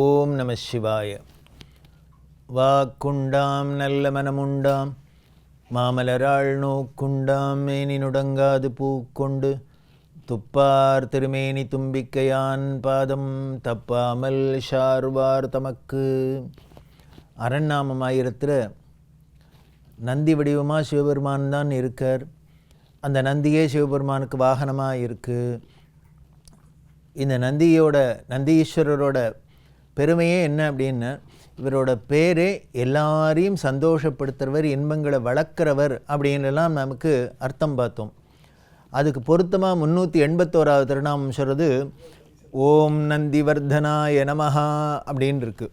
ஓம் நம சிவாய. வாக்குண்டாம் நல்ல மனமுண்டாம் மாமலராள் நோக்குண்டாம் மேனி நுடங்காது பூக்கொண்டு துப்பார் திருமேனி தும்பிக்கையான் பாதம் தப்பாமல் ஷார்வார் தமக்கு. அரண்நாமம் ஆயிரத்தில் நந்தி வடிவமாக சிவபெருமான் தான் இருக்கார். அந்த நந்தியே சிவபெருமானுக்கு வாகனமாக இருக்குது. இந்த நந்தீஸ்வரரோட பெருமையே என்ன அப்படின்னா, இவரோட பேரே எல்லாரையும் சந்தோஷப்படுத்துகிறவர், இன்பங்களை வளர்க்குறவர் அப்படின்லாம் நமக்கு அர்த்தம் பார்த்தோம். அதுக்கு பொருத்தமாக 381வது திருநாமம் சொல்கிறது ஓம் நந்திவர்தனாய நமஹா அப்படின்னு இருக்கு.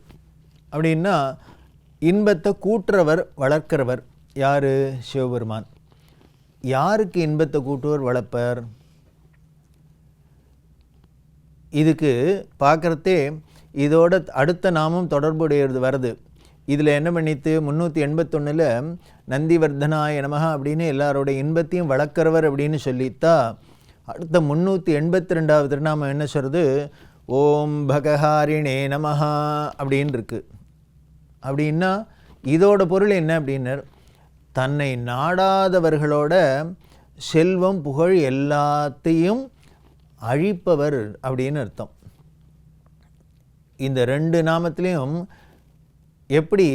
அப்படின்னா இன்பத்தை கூட்டுறவர், வளர்க்கிறவர் யார்? சிவபெருமான். யாருக்கு இன்பத்தை கூட்டுவர், வளர்ப்பர்? இதுக்கு பார்க்குறதே இதோட அடுத்த நாமம் தொடர்புடையது வருது. இதில் என்ன பண்ணித்து 381 நந்திவர்தனாய நமஹா அப்படின்னு எல்லாரோட இன்பத்தையும் வளர்க்குறவர் அப்படின்னு சொல்லித்தா அடுத்த 382வது திருநாமம் என்ன சொல்கிறது? ஓம் பகஹாரிணே நமஹா அப்படின்னு இருக்குது. அப்படின்னா இதோட பொருள் என்ன அப்படின்னா, தன்னை நாடாதவர்களோட செல்வம் புகழ் எல்லாத்தையும் அழிப்பவர் அப்படின்னு அர்த்தம். இந்த 2 நாமத்திலையும் எப்படி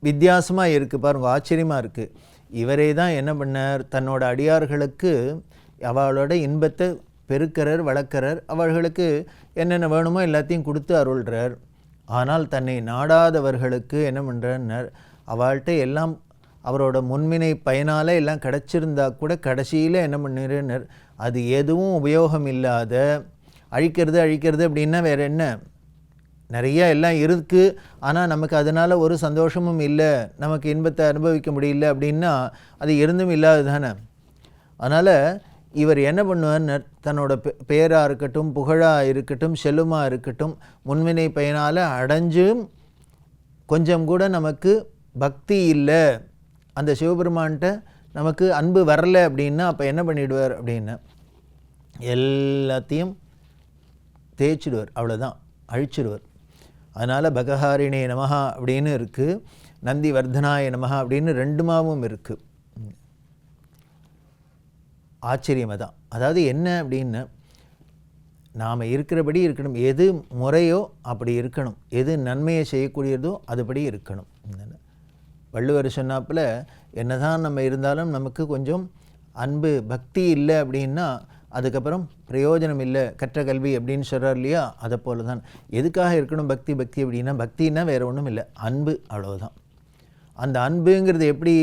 வித்தியாசமாக இருக்குது பாருங்க, ஆச்சரியமாக இருக்குது. இவரே தான் என்ன பண்ணார், தன்னோட அடியார்களுக்கு அவளோட இன்பத்தை பெருக்கிறார், வளர்க்குறார், அவர்களுக்கு என்னென்ன வேணுமோ எல்லாத்தையும் கொடுத்து அருள்கிறார். ஆனால் தன்னை நாடாதவர்களுக்கு என்ன பண்ணுறார், அவள்கிட்ட எல்லாம் அவரோட முன்வினை பயனால் எல்லாம் கிடச்சிருந்தா கூட கடைசியில் என்ன பண்ணுறார், அது எதுவும் உபயோகம் இல்லாத அழிக்கிறது அப்படின்னா வேறு என்ன, நிறையா எல்லாம் இருக்குது, ஆனால் நமக்கு அதனால் ஒரு சந்தோஷமும் இல்லை, நமக்கு இன்பத்தை அனுபவிக்க முடியல அப்படின்னா அது இருந்தும் இல்லாது தானே. அதனால் இவர் என்ன பண்ணுவார், தன்னோட பேராக இருக்கட்டும், புகழாக இருக்கட்டும், செல்லுமாக இருக்கட்டும், முன்வினை பயனால் அடைஞ்சும் கொஞ்சம் கூட நமக்கு பக்தி இல்லை, அந்த சிவபெருமான்கிட்ட நமக்கு அன்பு வரலை அப்படின்னா அப்போ என்ன பண்ணிவிடுவார் அப்படின்னா எல்லாத்தையும் தேய்ச்சிடுவார், அவ்வளோதான், அழிச்சிடுவார். அதனால் பகஹாரிணே நமஹா அப்படின்னு இருக்குது, நந்தி வர்தனாய நமஹா அப்படின்னு 2 இருக்குது. ஆச்சரியமாக தான். அதாவது என்ன அப்படின்னு, நாம் இருக்கிறபடி இருக்கணும், எது முறையோ அப்படி இருக்கணும், எது நன்மையை செய்யக்கூடியதோ அதுபடி இருக்கணும். வள்ளுவர் சொன்னாப்பில் என்ன தான் நம்ம இருந்தாலும் நமக்கு கொஞ்சம் அன்பு பக்தி இல்லை அப்படின்னா அதுக்கப்புறம் பிரயோஜனம் இல்லை, கற்ற கல்வி அப்படின்னு சொல்கிறார் இல்லையா, அதை போல தான். எதுக்காக இருக்கணும் பக்தி அப்படின்னா, பக்தின்னா வேறு ஒன்றும் இல்லை, அன்பு, அவ்வளோதான். அந்த அன்புங்கிறது எப்படி,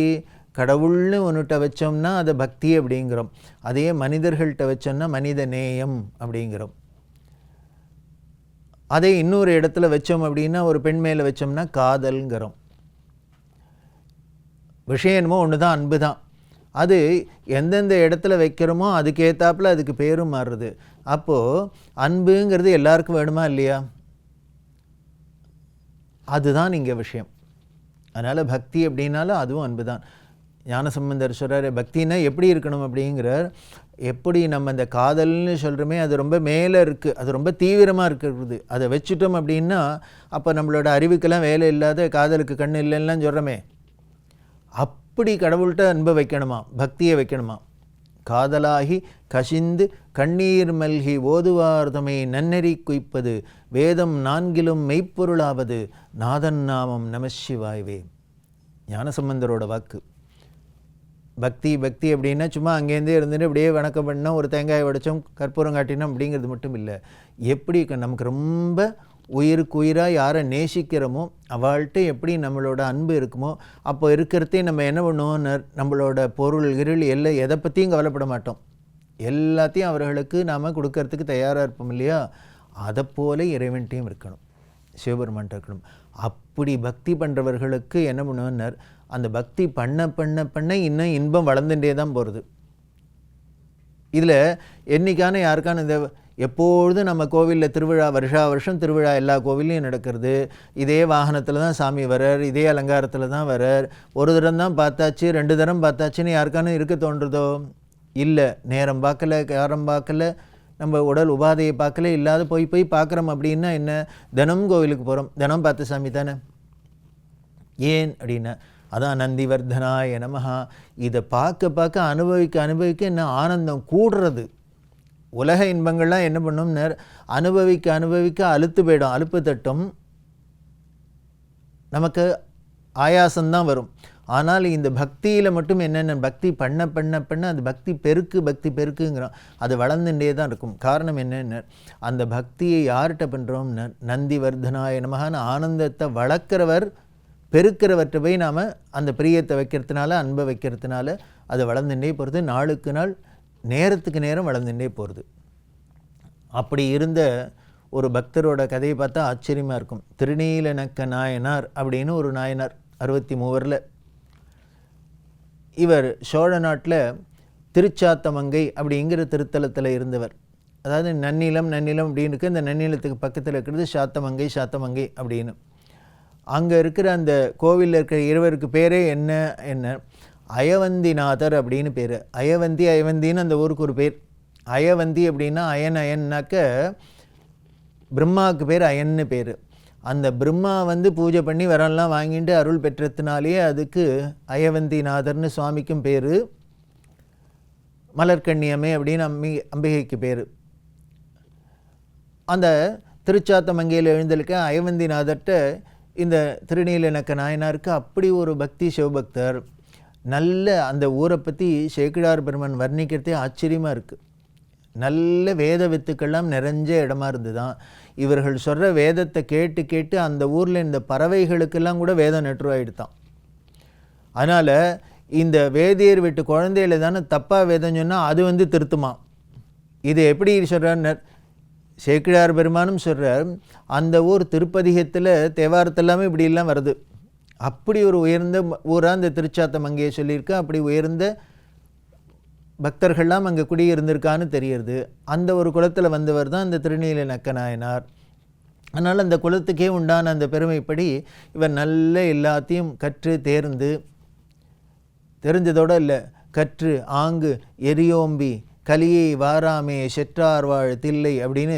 கடவுள்னு ஒன்றுகிட்ட வச்சோம்னா அதை பக்தி அப்படிங்கிறோம், அதே மனிதர்கள்ட்ட வச்சோம்னா மனித நேயம் அப்படிங்கிறோம். அதே இன்னொரு இடத்துல வச்சோம் அப்படின்னா, ஒரு பெண் மேலே வச்சோம்னா காதல்ங்கிறோம். விஷயம் என்னமோ ஒன்று தான், அன்பு தான். அது எந்தெந்த இடத்துல வைக்கிறோமோ அதுக்கேற்றாப்புல அதுக்கு பேரும் மாறுறது. அப்போது அன்புங்கிறது எல்லாருக்கும் வேணுமா இல்லையா, அதுதான் இங்கே விஷயம். அதனால் பக்தி அப்படின்னாலும் அதுவும் அன்பு தான். ஞானசம்பந்தர் சொல்கிறார், பக்தின்னா எப்படி இருக்கணும் அப்படிங்கிறார். எப்படி நம்ம இந்த காதல்னு சொல்கிறோமே அது ரொம்ப மேலே இருக்குது, அது ரொம்ப தீவிரமாக இருக்கிறது. அதை வச்சுட்டோம் அப்படின்னா அப்போ நம்மளோட அறிவுக்கெல்லாம் வேலை இல்லாத, காதலுக்கு கண் இல்லைன்னா சொல்கிறோமே, அப்படி கடவுள்கிட்ட அன்பை வைக்கணுமா, பக்தியை வைக்கணுமா. காதலாகி கசிந்து கண்ணீர் மல்கி ஓதுவார்தமை நன்னெறி குய்ப்பது வேதம் 4லும் மெய்ப்பொருளாவது நாதன் நாமம் நமசிவாய்வே. ஞானசம்பந்தரோட வாக்கு. பக்தி அப்படின்னா சும்மா அங்கேருந்தே இருந்துட்டு அப்படியே வணக்கம் பண்ணோம், ஒரு தேங்காய் உடைச்சோம், கற்பூரம் காட்டினோம் அப்படிங்கிறது மட்டும் இல்லை. எப்படி நமக்கு ரொம்ப உயிருக்கு உயிராக யாரை நேசிக்கிறோமோ அவள்கிட்ட எப்படி நம்மளோட அன்பு இருக்குமோ அப்போ இருக்கிறதே நம்ம என்ன பண்ணுவோம், நம்மளோட பொருள் கிருள் எல்லாம் எதை பற்றியும் கவலைப்பட மாட்டோம், எல்லாத்தையும் அவர்களுக்கு நாம் கொடுக்கறதுக்கு தயாராக இருப்போம் இல்லையா. அதைப்போல இறைவன்ட்டையும் இருக்கணும், சிவபெருமான்கிட்ட இருக்கணும். அப்படி பக்தி பண்ணுறவர்களுக்கு என்ன பண்ணுவார், அந்த பக்தி பண்ண பண்ண பண்ண இன்னும் இன்பம் வளர்ந்துட்டே தான் போகிறது. இதில் என்றைக்கான யாருக்கான இந்த எப்பொழுதும் நம்ம கோவிலில் திருவிழா வருஷா வருஷம் திருவிழா எல்லா கோவில்லையும் நடக்கிறது, இதே வாகனத்தில் தான் சாமி வரார், இதே அலங்காரத்தில் தான் வரார், ஒரு தரம் தான் பார்த்தாச்சு 2 தரம் பார்த்தாச்சுன்னு யாருக்கான இருக்க தோன்றுறதோ? இல்லை. நேரம் பார்க்கல, காரம் பார்க்கல, நம்ம உடல் உபாதையை பார்க்கல, இல்லாத போய் பார்க்குறோம். அப்படின்னா என்ன, தினம் கோவிலுக்கு போகிறோம், தினம் பார்த்த சாமி தானே. ஏன் அப்படின்னா அதான் நந்திவர்தனாய நமஹா. இதை பார்க்க அனுபவிக்க என்ன ஆனந்தம் கூடுறது. உலக இன்பங்கள்லாம் என்ன பண்ணும்னு அனுபவிக்க அலுத்து போயிடும், அலுப்பு தட்டும், நமக்கு ஆயாசம்தான் வரும். ஆனால் இந்த பக்தியில் மட்டும் என்னென்ன பக்தி பண்ண பண்ண பண்ண அது பக்தி பெருக்குங்கிறோம், அது வளர்ந்துட்டே தான் இருக்கும். காரணம் என்னென்ன, அந்த பக்தியை யார்கிட்ட பண்ணுறோம்னு நந்திவர்தனாய நமஹான்னு ஆனந்தத்தை வளர்க்குறவர் பெருக்கிறவற்றை போய் நாம் அந்த பிரியத்தை வைக்கிறதுனால, அன்பை வைக்கிறதுனால அது வளர்ந்துட்டே போகிறது. நாளுக்கு நாள் நேரத்துக்கு நேரம் வளர்ந்துட்டே போகிறது. அப்படி இருந்த ஒரு பக்தரோட கதையை பார்த்தா ஆச்சரியமாக இருக்கும். திருநீலநக்க நாயனார் அப்படின்னு ஒரு நாயனார், 63 இவர் சோழ நாட்டில் திருச்சாத்தமங்கை அப்படிங்கிற திருத்தலத்தில் இருந்தவர். அதாவது நன்னிலம் அப்படின்னு இருக்குது, இந்த நன்னிலத்துக்கு பக்கத்தில் இருக்கிறது சாத்தமங்கை அப்படின்னு. அங்கே இருக்கிற அந்த கோவிலில் இருக்கிற இருவருக்கு பேரே என்ன அயவந்திநாதர் அப்படின்னு பேர். அயவந்தின்னு அந்த ஊருக்கு ஒரு பேர். அயவந்தி அப்படின்னா அயன்னாக்க பிரம்மாவுக்கு பேர் அயன்னு பேர். அந்த பிரம்மா பூஜை பண்ணி வரலாம் வாங்கிட்டு அருள் பெற்றதுனாலேயே அதுக்கு அயவந்திநாதர்னு சுவாமிக்கும் பேர், மலர்கண்ணியம்மை அப்படின்னு அம்பிகைக்கு பேர். அந்த திருச்சாத்தமங்கையில் எழுந்திருக்க அயவந்திநாதர்கிட்ட இந்த திருநீலநக்க நாயனாருக்கு அப்படி ஒரு பக்தி, சிவபக்தர். நல்ல அந்த ஊரை பற்றி சேக்கிழார் பெருமான் வர்ணிக்கிறதே ஆச்சரியமாக இருக்குது. நல்ல வேத வித்துக்கெல்லாம் நிறைஞ்ச இடமா இருந்துதான். இவர்கள் சொல்கிற வேதத்தை கேட்டு அந்த ஊரில் இந்த பறவைகளுக்கெல்லாம் கூட வேதம் நெற்றுவாயிடுதான். அதனால் இந்த வேதியர் வீட்டு குழந்தைகளை தானே தப்பாக வேதம் சொன்னால் அது திருத்துமா. இது எப்படி சொல்கிறார் சேக்கிழார் பெருமானும் சொல்கிறார், அந்த ஊர் திருப்பதிகத்தில் தேவாரத்தெல்லாமே இப்படிலாம் வருது. அப்படி ஒரு உயர்ந்த ஊராக அந்த திருச்சாத்தமங்கையை சொல்லியிருக்கா. அப்படி உயர்ந்த பக்தர்கள்லாம் அங்கே குடியிருந்திருக்கான்னு தெரியுது. அந்த ஒரு குலத்தில் வந்தவர் தான் அந்த திருநீலநக்க நாயனார். அதனால் அந்த குலத்துக்கே உண்டான அந்த பெருமைப்படி இவர் நல்ல எல்லாத்தையும் கற்று தெரிஞ்சதோடு இல்லை, கற்று ஆங்கு எரியோம்பி கலியை வாராமே செற்றார்வாழ் தில்லை அப்படின்னு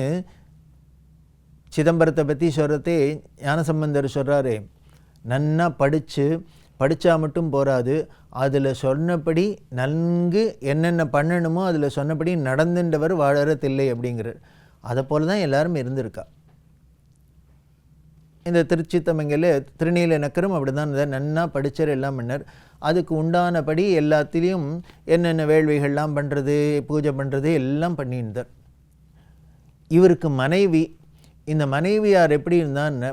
சிதம்பரத்தை பற்றி சொல்கிறதே ஞானசம்பந்தர் சொல்கிறாரே. நன்னா படித்தா மட்டும் போராது, அதில் சொன்னபடி நன்கு என்னென்ன பண்ணணுமோ அதில் சொன்னபடி நடந்துன்றவர் வாழற தில்லை அப்படிங்கிறார். அதை போல தான் எல்லாரும் இருந்திருக்கா. இந்த திருச்சித்தமங்கையில் திருநீலநக்கரும் அப்படி தான் நன்னா படித்தர், எல்லாம் பண்ணார். அதுக்கு உண்டானபடி எல்லாத்திலையும் என்னென்ன வேள்விகள்லாம் பண்ணுறது, பூஜை பண்ணுறது எல்லாம் பண்ணியிருந்தார். இவருக்கு மனைவி, இந்த மனைவியார் எப்படி இருந்தான்னு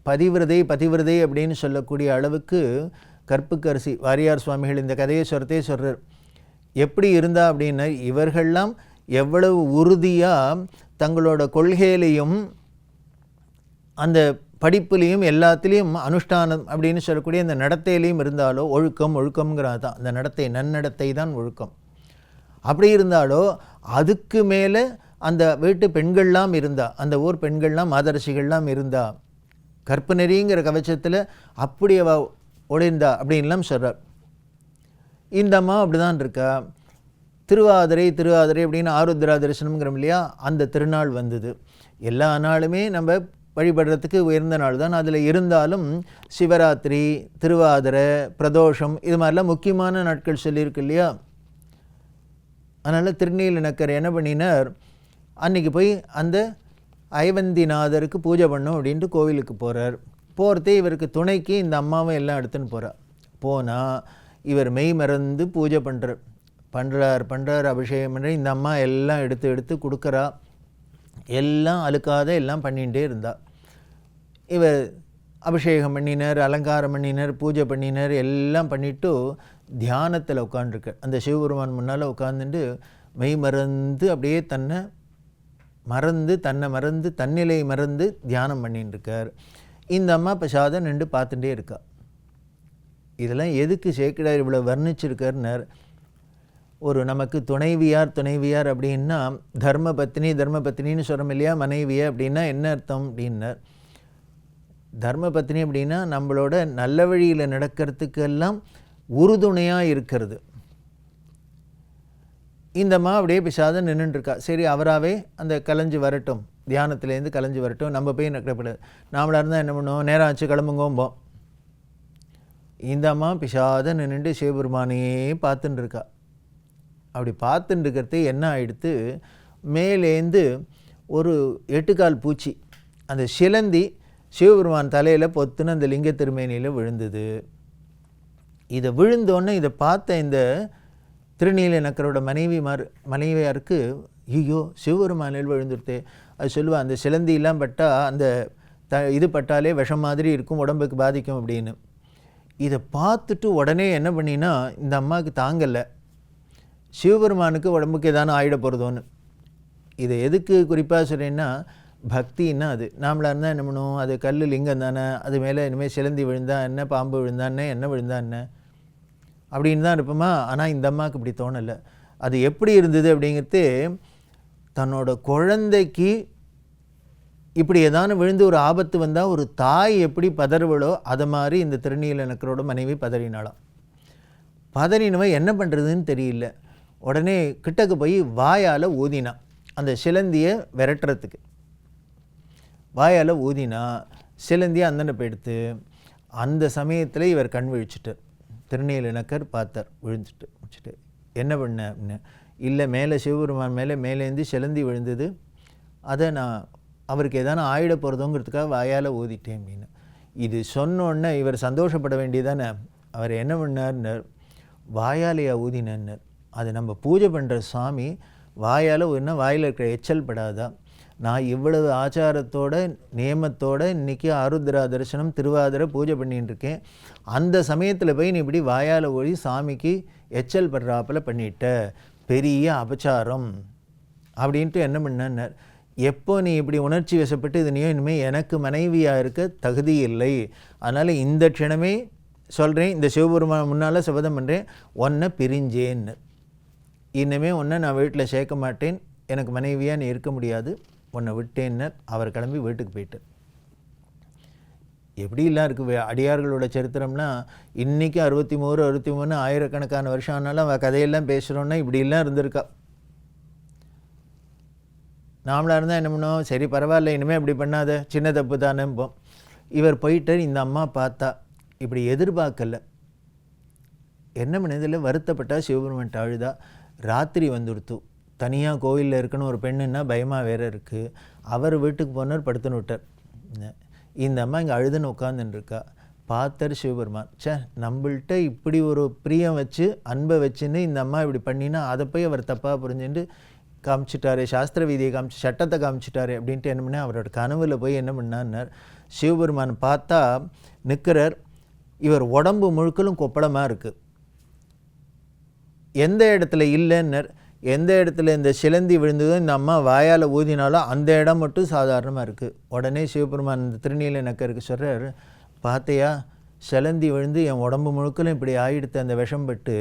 பதிவிரதை அப்படின்னு சொல்லக்கூடிய அளவுக்கு கற்புக்கரசி வாரியார் சுவாமிகள் இந்த கதையை சொல்கிறார். எப்படி இருந்தா அப்படின்னா, இவர்கள்லாம் எவ்வளவு உறுதியாக தங்களோட கொள்கையிலையும் அந்த படிப்புலேயும் எல்லாத்துலேயும் அனுஷ்டானம் அப்படின்னு சொல்லக்கூடிய அந்த நடத்தையிலையும் இருந்தாலோ, ஒழுக்கம்ங்கிறது தான் அந்த நடத்தை, நன்னடத்தை தான் ஒழுக்கம். அப்படி இருந்தாலோ அதுக்கு மேலே அந்த வீட்டு பெண்கள்லாம் இருந்தா, அந்த ஊர் பெண்கள்லாம் மாதரசிகள்லாம் இருந்தா, கற்பு நெறிங்கிற கவச்சத்தில் அப்படி அவ ஒளிர்ந்தா அப்படின்லாம் சொல்கிறார். இந்த அம்மா அப்படி தான் இருக்கா. திருவாதிரை அப்படின்னு ஆருத்ரா தரிசனம்ங்கிறோம் இல்லையா, அந்த திருநாள் வந்தது. எல்லா நாளுமே நம்ம வழிபடுறதுக்கு உயர்ந்த நாள் தான். அதில் இருந்தாலும் சிவராத்திரி, திருவாதிரை, பிரதோஷம், இது மாதிரிலாம் முக்கியமான நாட்கள் சொல்லியிருக்கு இல்லையா. அதனால் திருநீலநக்கர் என்ன பண்ணினார், அன்றைக்கி போய் அந்த அயவந்திநாதருக்கு பூஜை பண்ணும் அப்படின்ட்டு கோவிலுக்கு போகிறார். போகிறதே இவருக்கு துணைக்கு இந்த அம்மாவும் எல்லாம் எடுத்துன்னு போகிறார். போனால் இவர் மெய் மறந்து பூஜை பண்ணுறார், அபிஷேகம் பண்ணுற. இந்த அம்மா எல்லாம் எடுத்து கொடுக்குறா. எல்லாம் அழுக்காத எல்லாம் பண்ணிகிட்டே இருந்தா. இவர் அபிஷேகம் பண்ணினார், அலங்காரம் பண்ணினார், பூஜை பண்ணினார், எல்லாம் பண்ணிவிட்டு தியானத்தில் உட்காந்துருக்க அந்த சிவபெருமான் முன்னால் உட்காந்துட்டு மெய் மறந்து அப்படியே தன்னை மறந்து தன்னை மறந்து தன்னிலை மறந்து தியானம் பண்ணிட்டு இருக்கார். இந்த அம்மா பிரசாதம் நின்று பார்த்துட்டே இருக்கா. இதெல்லாம் எதுக்கு சேக்கிழார் இவ்வளோ வர்ணிச்சிருக்காருன்னார். ஒரு நமக்கு துணைவியார் அப்படின்னா தர்ம பத்னின்னு சொல்கிறோம் இல்லையா, மனைவியை அப்படின்னா என்ன அர்த்தம் அப்படின்னார். தர்ம பத்னி அப்படின்னா நம்மளோட நல்ல வழியில் நடக்கிறதுக்கெல்லாம் உறுதுணையாக இருக்கிறது. இந்தம்மா அப்படியே பிசாதம் நின்றுட்டுருக்கா. சரி, அவராகவே அந்த கலைஞ்சு வரட்டும், தியானத்துலேருந்து கலைஞ்சு வரட்டும், நம்ம போய் நக்கப்படாது. நாமளாக இருந்தால் என்ன பண்ணுவோம், நேரம் ஆச்சு கிளம்புங்கோம்போம். இந்த அம்மா பிசாதம் நின்றுட்டு சிவபெருமானையே பார்த்துட்டு இருக்கா. அப்படி பார்த்துட்டு இருக்கிறது என்ன ஆகிடுத்து, மேலேந்து ஒரு 8 கால் பூச்சி அந்த சிலந்தி சிவபெருமான் தலையில் பொத்துன்னு அந்த லிங்க திருமேனியில் விழுந்தது. இதை விழுந்தோன்னே இதை பார்த்த இந்த திருநீலநக்கரோட மனைவியாருக்கு ஐயோ சிவபெருமானில் விழுந்துருத்தே. அது சொல்லுவாள், அந்த சிலந்தியெல்லாம் பட்டால் அந்த இது பட்டாலே விஷம் மாதிரி இருக்கும், உடம்புக்கு பாதிக்கும் அப்படின்னு. இதை பார்த்துட்டு உடனே என்ன பண்ணினா இந்த அம்மாவுக்கு தாங்கலை, சிவபெருமானுக்கு உடம்புக்கு எதானு ஆகிட போகிறதோன்னு. இதை எதுக்கு குறிப்பாக சொல்கிறேன்னா, பக்தின்னா அது நாமளாக இருந்தால் என்ன பண்ணுவோம், அது கல் லிங்கம் தானே, அது மேலே இனிமேல் சிலந்தி விழுந்தா என்ன, பாம்பு விழுந்தா என்ன விழுந்தா என்ன அப்படின்னு தான் இருப்போமா. ஆனால் இந்த அம்மாவுக்கு இப்படி தோணலை. அது எப்படி இருந்தது அப்படிங்கிறது, தன்னோட குழந்தைக்கு இப்படி ஏதானு விழுந்து ஒரு ஆபத்து வந்தால் ஒரு தாய் எப்படி பதறுவளோ அதை மாதிரி இந்த திருநீலநக்கரோட மனைவி பதறினாலாம். பதறினவன் என்ன பண்ணுறதுன்னு தெரியல. உடனே கிட்டக்கு போய் வாயால் ஊதினான் அந்த சிலந்தியை விரட்டுறதுக்கு. வாயால் ஊதினா சிலந்தியை அந்தனை போயிடுத்து. அந்த சமயத்தில் இவர் கண் விழிச்சிட்டார். திருநீலநக்கர் பார்த்தார், விழுந்துட்டு என்ன பண்ண அப்படின்னு. இல்லை, மேலே சிவபெருமான் மேலேருந்து சிலந்தி விழுந்தது, அதை நான் அவருக்கு எதானு ஆயிட போகிறதோங்கிறதுக்காக வாயால் ஊதிட்டேன் அப்படின்னு. இது சொன்னோன்னே இவர் சந்தோஷப்பட வேண்டியதானே. அவர் என்ன பண்ணார்னர், வாயாலையா ஊதினார். அது நம்ம பூஜை பண்ணுற சாமி வாயால் ஊதினா வாயில் இருக்கிற எச்சல் படாதா. நான் இவ்வளவு ஆச்சாரத்தோட நியமத்தோடு இன்றைக்கி ஆருத்ரா தரிசனம் திருவாதிரை பூஜை பண்ணிகிட்டு இருக்கேன். அந்த சமயத்தில் போய் நீ இப்படி வாயால் ஓடி சாமிக்கு எச்சல் படுறாப்பில் பண்ணிட்ட, பெரிய அபச்சாரம் அப்படின்ட்டு என்ன பண்ணார். எப்போ நீ இப்படி உணர்ச்சி வசப்பட்டு இது நீ இனிமேல் எனக்கு மனைவியாக இருக்க தகுதி இல்லை, அதனால் இந்த க்ஷணமே சொல்கிறேன், இந்த சிவபெருமான் முன்னால் சபதம் பண்ணுறேன், உன்னை பிரிஞ்சேன்னு. இனிமேல் உன்னை நான் வீட்டில் சேர்க்க மாட்டேன், எனக்கு மனைவியாக நீ இருக்க முடியாது, உன்னை விட்டேன்னர். அவர் கிளம்பி வீட்டுக்கு போயிட்டார். எப்படிலாம் இருக்குது அடியார்களோட சரித்திரம்னா, இன்றைக்கி 63 ஆயிரக்கணக்கான வருஷம் ஆனாலும் அவள் கதையெல்லாம் பேசுகிறோன்னா இப்படிலாம் இருந்திருக்கா. நாமளாக இருந்தால் என்ன பண்ணுவோம், சரி பரவாயில்ல இனிமேல் இப்படி பண்ணாத, சின்ன தப்பு தானேம்போம். இவர் போயிட்டார். இந்த அம்மா பார்த்தா இப்படி எதிர்பார்க்கல. என்ன பண்ணதில் வருத்தப்பட்டா சிவபெருமான் அழுதா. ராத்திரி வந்துடுத்து. தனியாக கோயிலில் இருக்குன்னு ஒரு பெண்ணுன்னா பயமாக வேறு இருக்குது. அவர் வீட்டுக்கு போனார், படுத்துன்னு விட்டார். இந்த அம்மா இங்கே அழுதுன்னு உட்காந்துருக்கா. பார்த்தார் சிவபெருமான், நம்மள்கிட்ட இப்படி ஒரு பிரியம் வச்சு அன்பை வச்சுன்னு இந்த அம்மா இப்படி பண்ணினா அதை போய் அவர் தப்பாக புரிஞ்சுட்டு காமிச்சிட்டாரு, சாஸ்திர வீதியை சட்டத்தை காமிச்சிட்டாரு அப்படின்ட்டு என்ன பண்ணால் அவரோட கனவுல போய் என்ன பண்ணார். சிவபெருமான் பார்த்தா நிற்கிறார். இவர் உடம்பு முழுக்கலும் கொப்பளமாக இருக்குது. எந்த இடத்துல இல்லைன்னர், எந்த இடத்துல இந்த சிலந்தி விழுந்ததோ இந்த அம்மா வாயால் ஊதினாலும் அந்த இடம் மட்டும் சாதாரணமாக இருக்குது. உடனே சிவபெருமான் இந்த திருநீலநக்கருக்கு சொல்கிறார், பார்த்தையா சிலந்தி விழுந்து என் உடம்பு முழுக்கலும் இப்படி ஆகிடுத்து, அந்த விஷம் பட்டு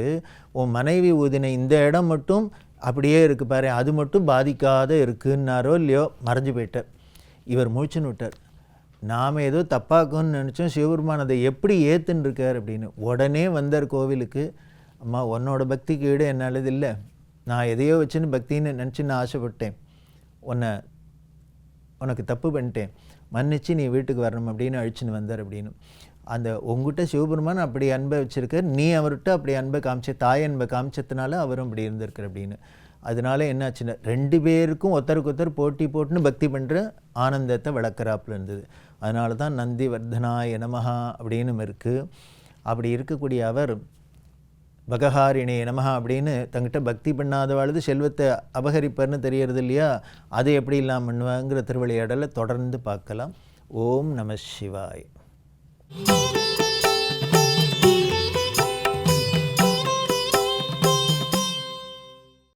உன் மனைவி ஊதின இந்த இடம் மட்டும் அப்படியே இருக்குது பாரு, அது மட்டும் பாதிக்காத இருக்குன்னாரோ இல்லையோ மறைஞ்சு போயிட்டார். இவர் முழிச்சுன்னு விட்டார். நாம் ஏதோ தப்பாக்குன்னு நினச்சோம், சிவபெருமான் அதை எப்படி ஏற்றுன்னு இருக்கார் அப்படின்னு. உடனே வந்தார் கோவிலுக்கு. அம்மா உன்னோட பக்திக்கு ஈடு என்னாலது இல்லை, நான் எதையோ வச்சுன்னு பக்தின்னு நினச்சின்னு ஆசைப்பட்டேன், உனக்கு தப்பு பண்ணிட்டேன், மன்னிச்சு நீ வீட்டுக்கு வரணும் அப்படின்னு அழிச்சுன்னு வந்தார் அப்படின்னு. அந்த உங்ககிட்ட சிவபெருமான் அப்படி அன்பை வச்சுருக்கார், நீ அவர்கிட்ட அப்படி அன்பை காமிச்ச, தாய் அன்பை காமிச்சதுனால அவரும் அப்படி இருந்திருக்கார் அப்படின்னு. அதனால என்னாச்சுன்னா 2 பேருக்கும் ஒருத்தருக்கு ஒருத்தர் போட்டி போட்டுன்னு பக்தி பண்ணுற ஆனந்தத்தை வளர்க்குறாப்புல இருந்தது. அதனால தான் நந்தி வர்தனாய நமஹா அப்படின்னு இருக்குது. அப்படி இருக்கக்கூடிய அவர் பகஹாரிணே நமஹா அப்படின்னு தங்கிட்ட பக்தி பண்ணாதவாழ்து செல்வத்தை அபகரிப்பர்னு தெரியறது இல்லையா, அது எப்படி இல்லாமல் பண்ணுவாங்கிற திருவிளையாடலை தொடர்ந்து பார்க்கலாம். ஓம் நம சிவாய்.